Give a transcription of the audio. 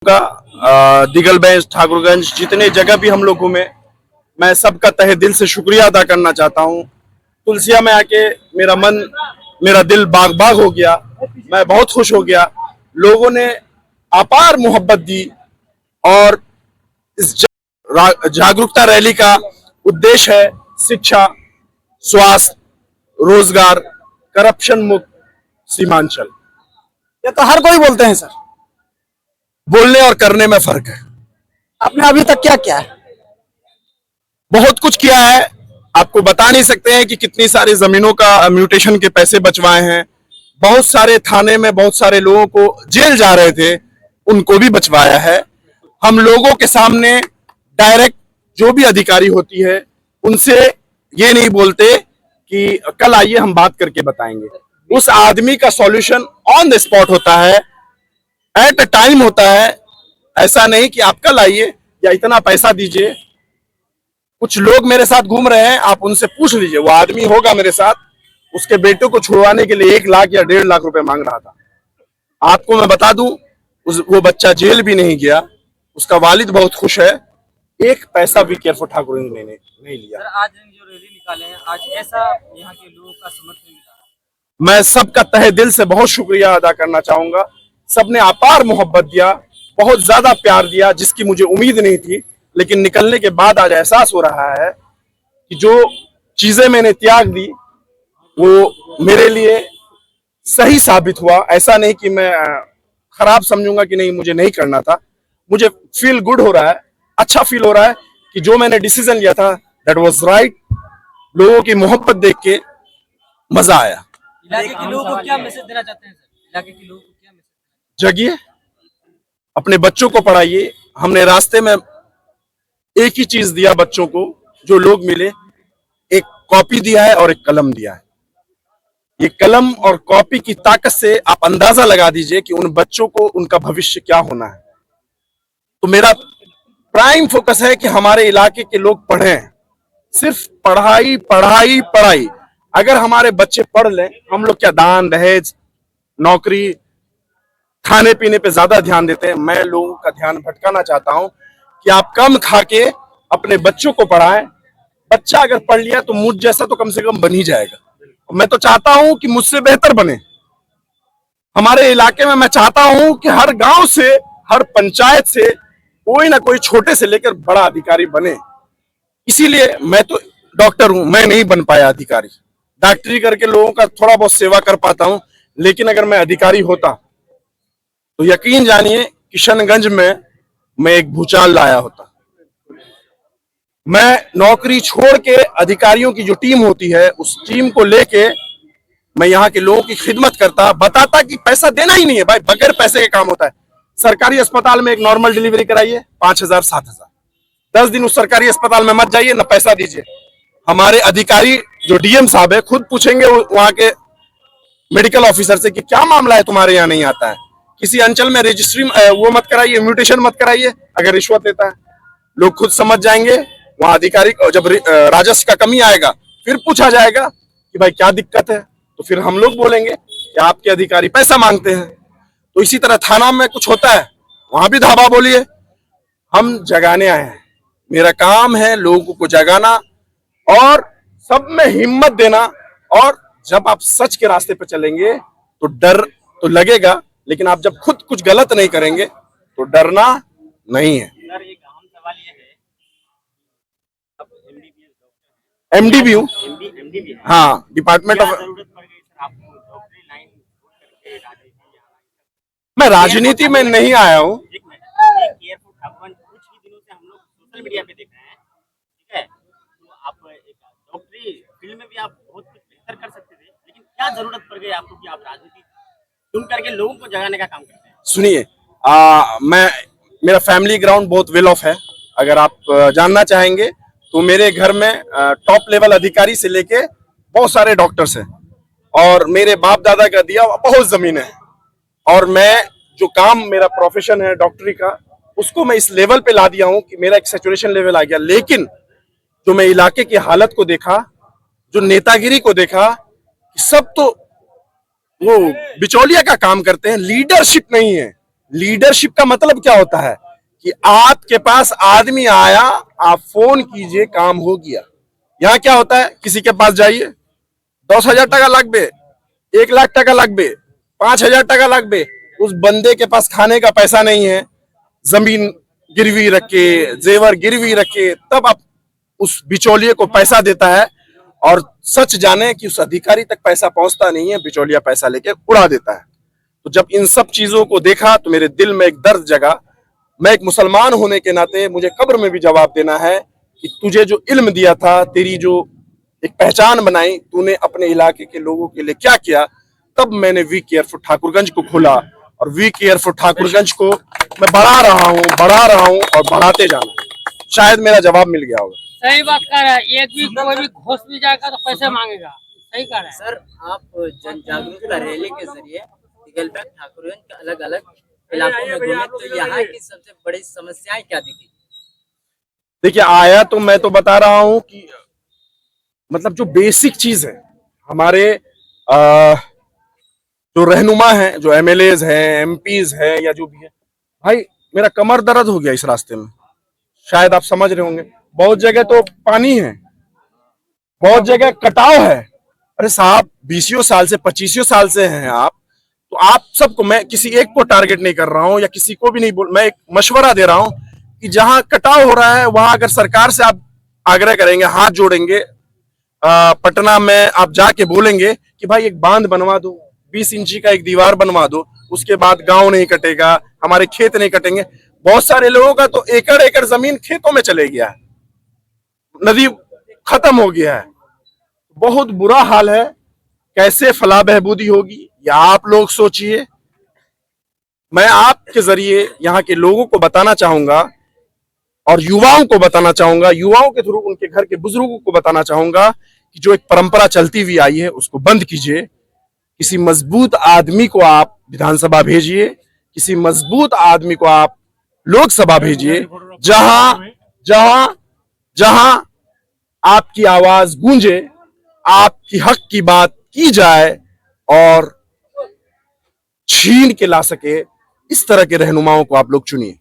का दिगलबैंस, ठाकुरगंज, जितने जगह भी हम लोग घूमे, मैं सबका तहे दिल से शुक्रिया अदा करना चाहता हूँ। तुलसिया में आके मेरा दिल बाग बाग हो गया। मैं बहुत खुश हो गया। लोगों ने अपार मोहब्बत दी और इस जागरूकता रैली का उद्देश्य है शिक्षा, स्वास्थ्य, रोजगार, करप्शन मुक्त सीमांचल। ये तो हर कोई बोलते हैं सर। बोलने और करने में फर्क है। आपने अभी तक क्या किया है? बहुत कुछ किया है, आपको बता नहीं सकते हैं कि कितनी सारी जमीनों का म्यूटेशन के पैसे बचवाए हैं। बहुत सारे थाने में बहुत सारे लोगों को जेल जा रहे थे, उनको भी बचवाया है। हम लोगों के सामने डायरेक्ट जो भी अधिकारी होती है उनसे ये नहीं बोलते कि कल आइए हम बात करके बताएंगे। उस आदमी का सॉल्यूशन ऑन द स्पॉट होता है, एट अ टाइम होता है। ऐसा नहीं कि आप कल आइए या इतना पैसा दीजिए। कुछ लोग मेरे साथ घूम रहे हैं, आप उनसे पूछ लीजिए, वो आदमी होगा मेरे साथ, उसके बेटे को छुड़वाने के लिए 1 लाख या 1.5 लाख रुपए मांग रहा था। आपको मैं बता दूं, वो बच्चा जेल भी नहीं गया, उसका वालिद बहुत खुश है। एक पैसा भी केयरफुल ठाकुर ने नहीं लिया। सर, आज जो रैली निकाले हैं, आज ऐसा यहाँ के लोगों का समर्थन मिला। मैं सबका तहे दिल से बहुत शुक्रिया अदा करना चाहूंगा। सबने अपार मोहब्बत दिया, बहुत ज्यादा प्यार दिया, जिसकी मुझे उम्मीद नहीं थी। लेकिन निकलने के बाद आज एहसास हो रहा है कि जो चीजें मैंने त्याग दी वो मेरे लिए सही साबित हुआ। ऐसा नहीं कि मैं खराब समझूंगा कि नहीं, मुझे नहीं करना था। मुझे फील गुड हो रहा है, अच्छा फील हो रहा है कि जो मैंने डिसीजन लिया था दैट वाज राइट। लोगों की मोहब्बत देख के मजा आया। इलाके के लोगों को क्या मैसेज देना चाहते हैं सर? इलाके के लोगों को क्या मैसेज? जगिए, अपने बच्चों को पढ़ाइए। हमने रास्ते में एक ही चीज दिया बच्चों को, जो लोग मिले, एक कॉपी दिया है और एक कलम दिया है। ये कलम और कॉपी की ताकत से आप अंदाजा लगा दीजिए कि उन बच्चों को उनका भविष्य क्या होना है। तो मेरा प्राइम फोकस है कि हमारे इलाके के लोग पढ़ें। सिर्फ पढ़ाई पढ़ाई पढ़ाई। अगर हमारे बच्चे पढ़ लें, हम लोग क्या दान दहेज, नौकरी, खाने पीने पे ज्यादा ध्यान देते हैं। मैं लोगों का ध्यान भटकाना चाहता हूं कि आप कम खा के अपने बच्चों को पढ़ाएं। बच्चा अगर पढ़ लिया तो मुझ जैसा तो कम से कम बन ही जाएगा। मैं तो चाहता हूं कि मुझसे बेहतर बने। हमारे इलाके में मैं चाहता हूं कि हर गांव से, हर पंचायत से कोई ना कोई छोटे से लेकर बड़ा अधिकारी बने। इसीलिए मैं तो डॉक्टर हूं, मैं नहीं बन पाया अधिकारी। डॉक्टरी करके लोगों का थोड़ा बहुत सेवा कर पाता हूं, लेकिन अगर मैं अधिकारी होता तो यकीन जानिए किशनगंज में मैं एक भूचाल लाया होता। मैं नौकरी छोड़ के अधिकारियों की जो टीम होती है, उस टीम को लेके मैं यहाँ के लोगों की खिदमत करता, बताता कि पैसा देना ही नहीं है भाई, बगैर पैसे के काम होता है। सरकारी अस्पताल में एक नॉर्मल डिलीवरी कराइए 5,000 7,000। 10 दिन उस सरकारी अस्पताल में मत जाइए, ना पैसा दीजिए। हमारे अधिकारी जो डीएम साहब है खुद पूछेंगे वहां के मेडिकल ऑफिसर से कि क्या मामला है, तुम्हारे यहाँ नहीं आता है। किसी अंचल में रजिस्ट्री वो मत कराइए, म्यूटेशन मत कराइए अगर रिश्वत लेता है। लोग खुद समझ जाएंगे। वहां अधिकारी जब राजस्व का कमी आएगा फिर पूछा जाएगा कि भाई क्या दिक्कत है, तो फिर हम लोग बोलेंगे कि आपके अधिकारी पैसा मांगते हैं। तो इसी तरह थाना में कुछ होता है, वहां भी धाबा बोलिए। हम जगाने आए हैं, मेरा काम है लोगों को जगाना और सब में हिम्मत देना। और जब आप सच के रास्ते पर चलेंगे तो डर तो लगेगा, लेकिन आप जब खुद कुछ गलत नहीं करेंगे तो डरना नहीं है। सर, एक अहम सवाल ये है, अब एमडीबी हूँ, एमडी हाँ, डिपार्टमेंट ऑफ। जरूरत पड़ गई सर आपको डॉक्टरी लाइन छोड़ करके राजनीति में आना? मैं राजनीति में नहीं आया हूँ। एक मिनट, एक एयरपोर्ट ठाकुरगंज कुछ ही दिनों से हम लोग सोशल मीडिया पे देख रहे हैं, ठीक है? तो आप एक डॉक्टरी फील्ड में भी आप बहुत कुछ बेहतर कर सकते थे, लेकिन क्या जरूरत पड़ गई आपको कि आप राजनीति चुन करके लोगों को जगाने का काम करते हैं? सुनिए, मेरा फैमिली ग्राउंड बहुत वेल ऑफ है। अगर आप जानना चाहेंगे तो मेरे घर में टॉप लेवल अधिकारी से लेके बहुत सारे डॉक्टर्स हैं और मेरे बाप दादा का दिया बहुत जमीन है। और मैं जो काम, मेरा प्रोफेशन है डॉक्टरी का, उसको मैं इस लेवल पे ला दिया हूं कि मेरा एक सैचुरेशन लेवल आ गया। लेकिन जो मैं इलाके की हालत को देखा, जो नेतागिरी को देखा, सब तो वो बिचौलिया का काम करते हैं, लीडरशिप नहीं है। लीडरशिप का मतलब क्या होता है कि आपके पास आदमी आया, आप फोन कीजिए, काम हो गया। यहाँ क्या होता है, किसी के पास जाइए, 10,000 টাকা লাগবে, 1,00,000 টাকা লাগবে, 5,000 টাকা লাগবে, उस बंदे के पास खाने का पैसा नहीं है, जमीन गिरवी रखे, जेवर गिरवी रखे, तब आप उस बिचौलिए को पैसा देता है। और सच जाने कि उस अधिकारी तक पैसा पहुंचता नहीं है, बिचौलिया पैसा लेके उड़ा देता है। तो जब इन सब चीजों को देखा तो मेरे दिल में एक दर्द जगा। मैं एक मुसलमान होने के नाते मुझे कब्र में भी जवाब देना है कि तुझे जो इल्म दिया था, तेरी जो एक पहचान बनाई, तूने अपने इलाके के लोगों के लिए क्या किया। तब मैंने वी केयर फॉर ठाकुरगंज को खोला और वी केयर फॉर ठाकुरगंज को मैं बढ़ा रहा हूं और बढ़ाते जाना। शायद मेरा जवाब मिल गया होगा। सही बात कर रहा है। एक भी कोई भी घुस भी जाएगा तो पैसे मांगेगा। सही कह रहा है सर, आप जन जागरूकता रैली के जरिए दिगलबैग ठाकुरगंज के अलग अलग इलाकों में घूमे, तो यहाँ की सबसे बड़ी समस्याएं क्या दिखी? देखिए, आया तो मैं तो बता रहा हूं कि मतलब जो बेसिक चीज है हमारे जो रहनुमा हैं, जो एमएलएज हैं, एमपीज हैं या जो भी है, भाई मेरा कमर दर्द हो गया इस रास्ते में। शायद आप समझ रहे होंगे, बहुत जगह तो पानी है, बहुत जगह कटाव है। अरे साहब, 20 साल से 25 साल से हैं आप, तो आप सबको, मैं किसी एक को टारगेट नहीं कर रहा हूं या किसी को भी नहीं बोल, मैं एक मशवरा दे रहा हूं कि जहां कटाव हो रहा है वहां अगर सरकार से आप आग्रह करेंगे, हाथ जोड़ेंगे, पटना में आप जाके बोलेंगे कि भाई एक बांध बनवा दो, 20 इंची का एक दीवार बनवा दो, उसके बाद गांव नहीं कटेगा, हमारे खेत नहीं कटेंगे। बहुत सारे लोगों का तो एकड़ एकड़ जमीन खेतों में चले गया है, नदी खत्म हो गया है, बहुत बुरा हाल है। कैसे फलाह बहबूदी होगी या आप लोग सोचिए। मैं आपके जरिए यहाँ के लोगों को बताना चाहूंगा और युवाओं को बताना चाहूंगा, युवाओं के थ्रू उनके घर के बुजुर्गों को बताना चाहूंगा कि जो एक परंपरा चलती हुई आई है उसको बंद कीजिए। किसी मजबूत आदमी को आप विधानसभा भेजिए, किसी मजबूत आदमी को आप लोकसभा भेजिए, जहां जहां जहां आपकी आवाज गूंजे, आपकी हक की बात की जाए और छीन के ला सके, इस तरह के रहनुमाओं को आप लोग चुनिए।